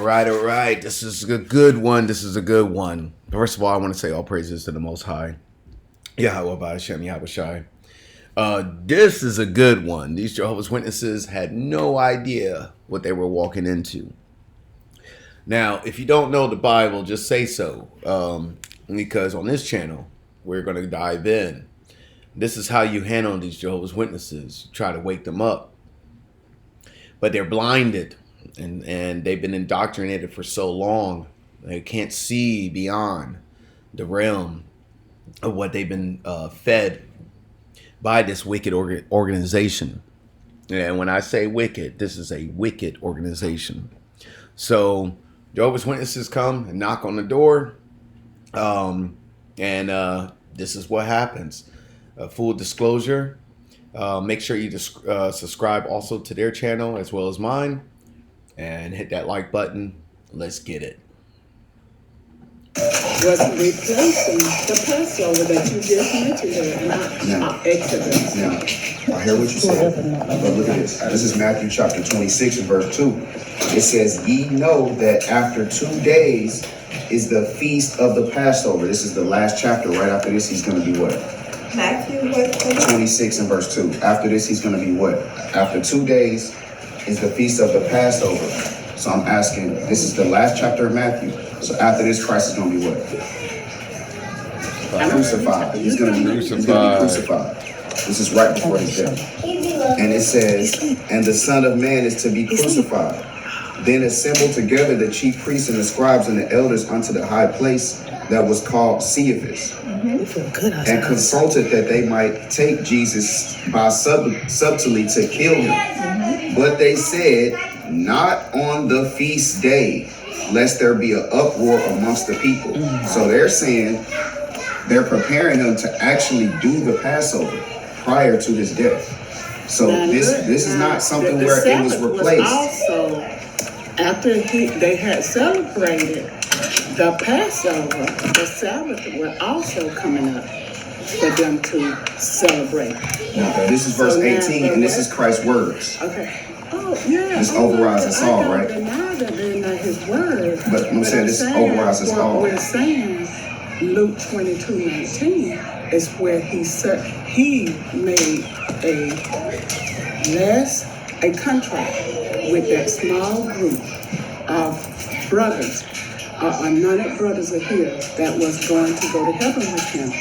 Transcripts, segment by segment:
All right. This is a good one. First of all, I want to say all praises to the Most High. Jehovah, Hashem, Yahushai. This is a good one. These Jehovah's Witnesses had no idea what they were walking into. Now, if you don't know the Bible, just say so. Because on this channel, we're going to dive in. This is how you handle these Jehovah's Witnesses. You try to wake them up. But they're blinded. And they've been indoctrinated for so long. They can't see beyond the realm of what they've been fed by this wicked organization. And when I say wicked, this is a wicked organization. So Jehovah's Witnesses come and knock on the door. This is what happens. Full disclosure. Make sure you subscribe also to their channel as well as mine. And hit that like button. Let's get it. Was replacing the Passover that you just mentioned in Exodus. Now, I hear what you said, but look at this. This is Matthew chapter 26 and verse 2. It says, ye know that after 2 days is the feast of the Passover. This is the last chapter. Right after this, he's going to be what? Matthew what? 26 and verse 2. After this, he's going to be what? After 2 days is the feast of the Passover. So I'm asking, this is the last chapter of Matthew. So after this, Christ is going to be what? Crucified. He's going to be crucified. This is right before his death. And it says, and the Son of Man is to be crucified. Then assembled together the chief priests and the scribes and the elders unto the high place that was called Caiaphas, and consulted that they might take Jesus by subtly to kill him. But they said, not on the feast day, lest there be an uproar amongst the people. So they're saying they're preparing him to actually do the Passover prior to his death. So this is not something where it was replaced. Also, after they had celebrated the Passover, the Sabbath was also coming up for them to celebrate. Now, this is verse 18, and this is Christ's words. Okay. Oh, yeah. This overrides us all, right? They're not his words. But I'm saying this overrides us all. We're saying Luke 22:19 is where he made a contract with that small group of brothers, anointed brothers of his that was going to go to heaven with him.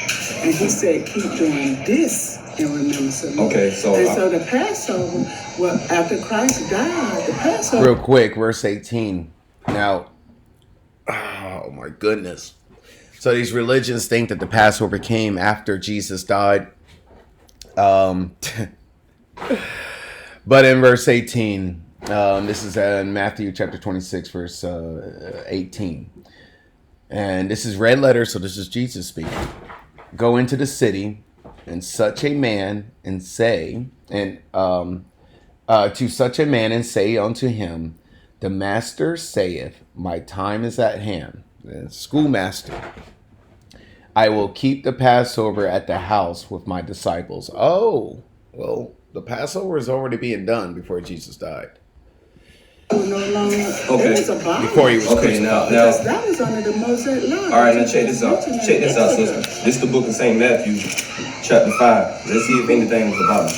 And he said, keep doing this in remembrance of me. Okay, so the Passover, well, after Christ died, the Passover. Real quick, verse 18. Now, oh my goodness. So these religions think that the Passover came after Jesus died. But in verse 18, this is in Matthew chapter 26, verse 18. And this is red letters, so this is Jesus speaking. Go into the city, and such a man and say, to such a man and say unto him, the master saith, my time is at hand. The schoolmaster. I will keep the Passover at the house with my disciples. Oh, well, the Passover is already being done before Jesus died. Okay. Before he was okay, now that was under the Mosaic law. All right, now check this out. Check this out, sister. This is the book of St. Matthew, chapter 5. Let's see if anything was about it.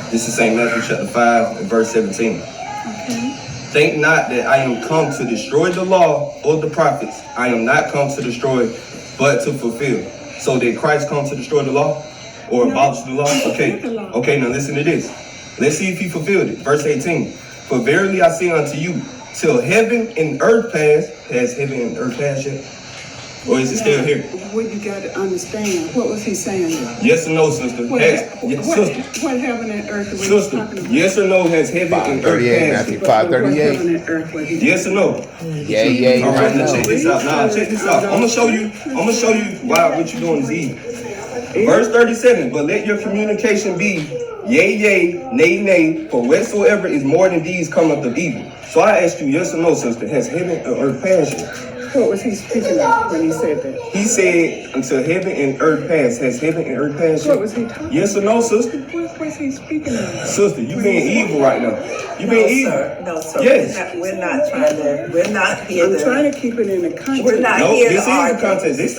This is St. Matthew, chapter 5, and verse 17. Okay. Think not that I am come to destroy the law or the prophets. I am not come to destroy, but to fulfill. So did Christ come to destroy the law or abolish the law? Okay, now listen to this. Let's see if he fulfilled it. Verse 18. For verily I say unto you, till heaven and earth pass, has heaven and earth passed yet? Or is it still here? What you got to understand, what was he saying there? Yes or no, sister? What heaven and earth was he talking about? Yes or no, has heaven and earth passed? Matthew 5:38. Yes or no? Yeah. All right, now check this out. Check this out. I'm gonna show you why what you're doing is evil. Verse 37, but let your communication be yea, nay, nay, for whatsoever is more than these cometh of evil. So I ask you, yes or no, sister, has heaven or earth passed yet? What was he speaking of when he said that? He said, until heaven and earth pass. Has heaven and earth passed? What was he talking? Yes or no, sister? What was he speaking of? Sister, you being evil right now. You being evil. Sir. No, sir. Yes. We're not trying to. We're not here. I'm trying to keep it in the context. We're not No, here this to is the argue. context. This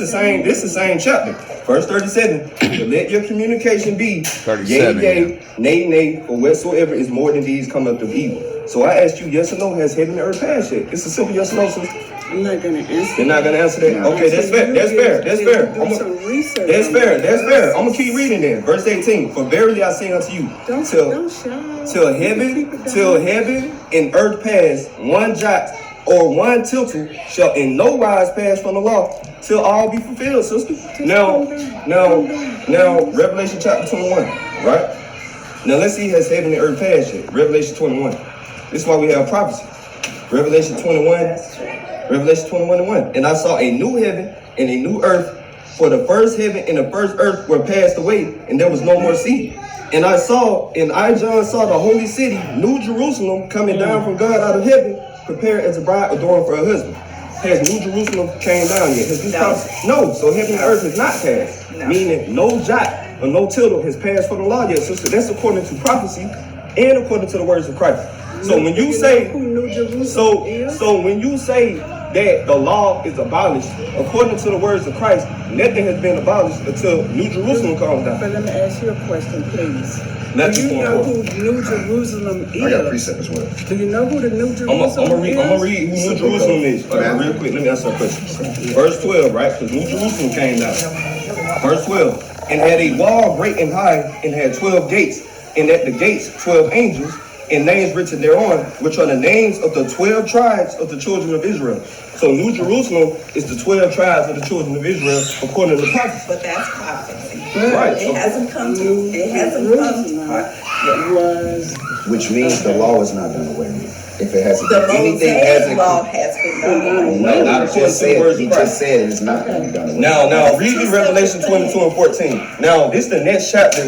the same chapter. Verse 37. To let your communication be 37, yea, nay, nay, for whatsoever is more than these cometh of evil. So I asked you, yes or no, has heaven and earth passed yet? It's a simple yes or no, sister. I'm not going to answer. You're not gonna answer that? Okay, that's fair. That's fair. That's fair. Do some research. That's fair. That's fair. I'm gonna keep reading then. Verse 18. For verily I say unto you, Don't shout. till heaven and earth pass, one jot or one tittle shall in no wise pass from the law, till all be fulfilled, sister. Now, Revelation chapter 21, right? Now let's see, has heaven and earth passed yet? Revelation 21. This is why we have prophecy. Revelation 21 and 1. And I saw a new heaven and a new earth, for the first heaven and the first earth were passed away, and there was no more sea. And I, John, saw the holy city, New Jerusalem, coming down from God out of heaven, prepared as a bride adorned for her husband. Has New Jerusalem came down yet? Has this prophecy? No, so heaven and earth has not passed. No. Meaning no jot or no tittle has passed for the law yet, sister. That's according to prophecy and according to the words of Christ. So when you say, so when you say that the law is abolished, according to the words of Christ, nothing has been abolished until New Jerusalem comes down. But let me ask you a question, please. Do you know who New Jerusalem is? I got a precept as well. Do you know who the New Jerusalem is? I'm gonna read who New Jerusalem is. Real quick, let me answer that question. Verse 12, right? Because New Jerusalem came down. Verse 12. And had a wall great and high, and had 12 gates, and at the gates 12 angels, and names written thereon, which are the names of the 12 tribes of the children of Israel. So New Jerusalem is the 12 tribes of the children of Israel, according to the prophecy. But that's prophecy. Right. It hasn't come to. It hasn't come to. Which means the law is not done away with. If it hasn't, The anything Mosaic hasn't. law has been done away. No, Not he according just to the words said. He of Christ. just said it's not going to be done away with. Now, read me Revelation 22 and 14. Now, this is the next chapter,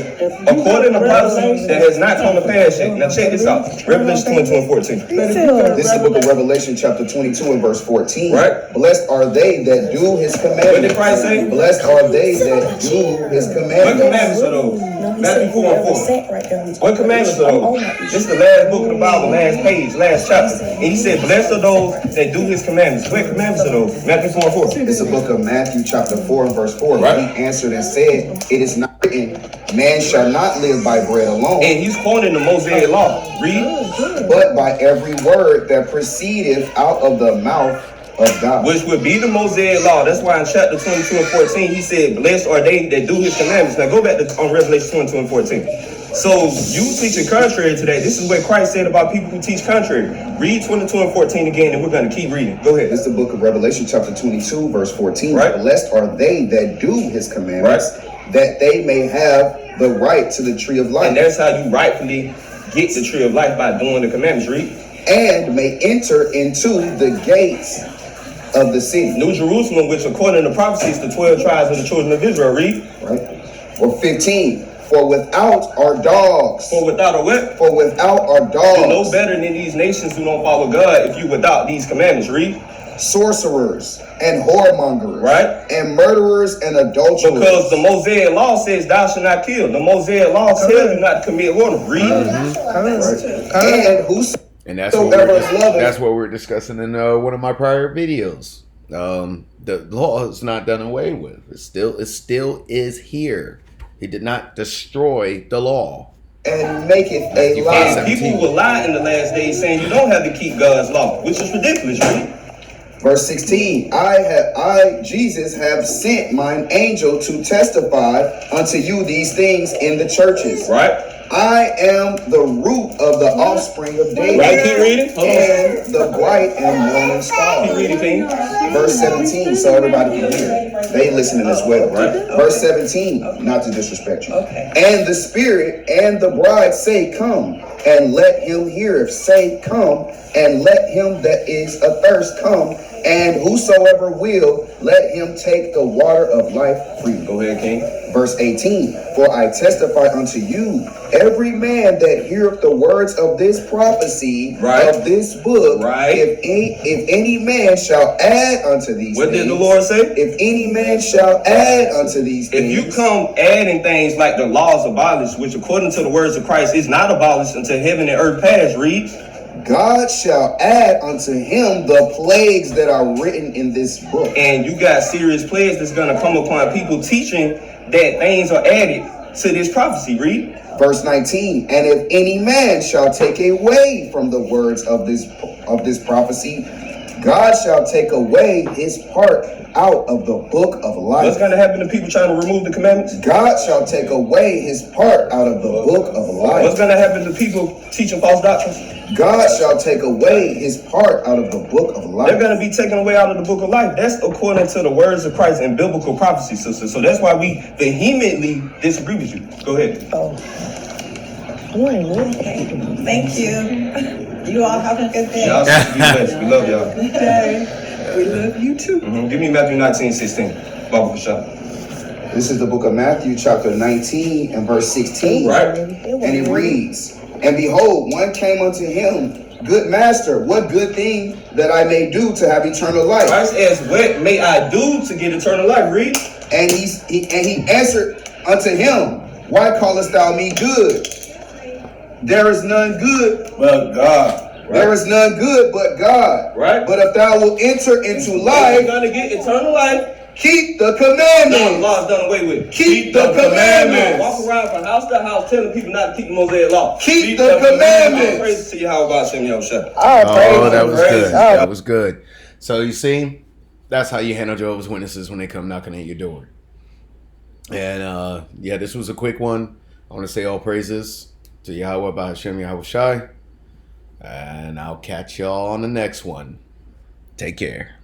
according to prophecy, that has not come to pass yet. Now, check this out. Revelation 22 and 14. This is the book of Revelation, chapter 22 and verse 14. Right. Blessed are they that do his commandments. What did Christ say? Blessed are they that do his What commandments. commandments are those? Matthew 4 and 4. What commandments are those? This is the last book of the Bible, last page, last chapter. And he said, blessed are those that do his commandments. What commandments are those? Matthew 4 and 4. It's the book of Matthew, chapter 4 and verse 4. Right. He answered and said, it is not written, man shall not live by bread alone, And he's quoting the Mosaic law. Read. but by every word that proceedeth out of the mouth of God. Which would be the Mosaic law. That's why in chapter 22 and 14, he said, blessed are they that do his commandments. Now go back to on Revelation 22 and 14. So you teaching contrary to that. This is what Christ said about people who teach contrary. Read 22 and 14 again, and we're going to keep reading. Go ahead. This is the book of Revelation, chapter 22, verse 14. Right. Blessed are they that do his commandments, that they may have the right to the tree of life. And that's how you rightfully get the tree of life, by doing the commandments. Read. And may enter into the gates of the city. New Jerusalem, which according to prophecy is the 12 tribes of the children of Israel. Read. Right. Or 15. For without are dogs. For without a what? For without are You're dogs. no better than these nations who don't follow God if you without these commandments. Read. Sorcerers and whoremongers. Right. And murderers and adulterers. Because the Mosaic law says thou shalt not kill. The Mosaic law tells you not to commit murder. Read. And whosoever And that's what we're discussing in one of my prior videos. The law is not done away with. It still is here. He did not destroy the law. and maketh a lie. People will lie in the last days saying you don't have to keep God's law, which is ridiculous, right? Verse 16, I, Jesus, have sent mine angel to testify unto you these things in the churches. Right. I am the root of the offspring of David. Right, keep reading. And the bright and morning star. Keep reading, King. Verse 17, so everybody can hear. They listening as well, right? Verse 17, not to disrespect you. Okay. And the Spirit and the bride say, come, and let him hear. Say, come, and let him that is athirst come, and whosoever will, let him take the water of life freely. Go ahead, King. Verse 18, for I testify unto you, every man that heareth the words of this prophecy, right, of this book, right, if any man shall add unto these what things, did the Lord say? If any man shall add unto these things. If you come adding things like the laws abolished, which according to the words of Christ is not abolished until heaven and earth pass, read. God shall add unto him the plagues that are written in this book. And you got serious plagues that's going to come upon people teaching that things are added to this prophecy. Read. Verse 19, and if any man shall take away from the words of this prophecy, God shall take away his part out of the book of life. What's going to happen to people trying to remove the commandments? God shall take away his part out of the book of life. What's going to happen to people teaching false doctrines? God shall take away his part out of the book of life. They're going to be taken away out of the book of life. That's according to the words of Christ and biblical prophecy, sister. So that's why we vehemently disagree with you. Go ahead. Oh. Okay. Thank you. You all have a good day. Y'all be blessed. We love y'all. Good day. We love you too. Give me Matthew 19:16. Baba Kasha. This is the book of Matthew, chapter 19 and verse 16. Right. And it reads, and behold, one came unto him, good master, what good thing that I may do to have eternal life? Christ asked, what may I do to get eternal life? Read. And he answered unto him, why callest thou me good? There is none good But God. Right. There is none good but God. Right. But if thou wilt enter into life, you're going to get eternal life. Keep the commandments. The law is done away with. Keep the commandments. Walk around from house to house telling people not to keep the Mosaic law. Keep the commandments. Praise to Jehovah, Shem Yahushua. Oh, that was good. That was good. So you see, that's how you handle Jehovah's Witnesses when they come knocking at your door. And yeah, this was a quick one. I want to say all praises to Yahweh by Hashem Yahushai. And I'll catch y'all on the next one. Take care.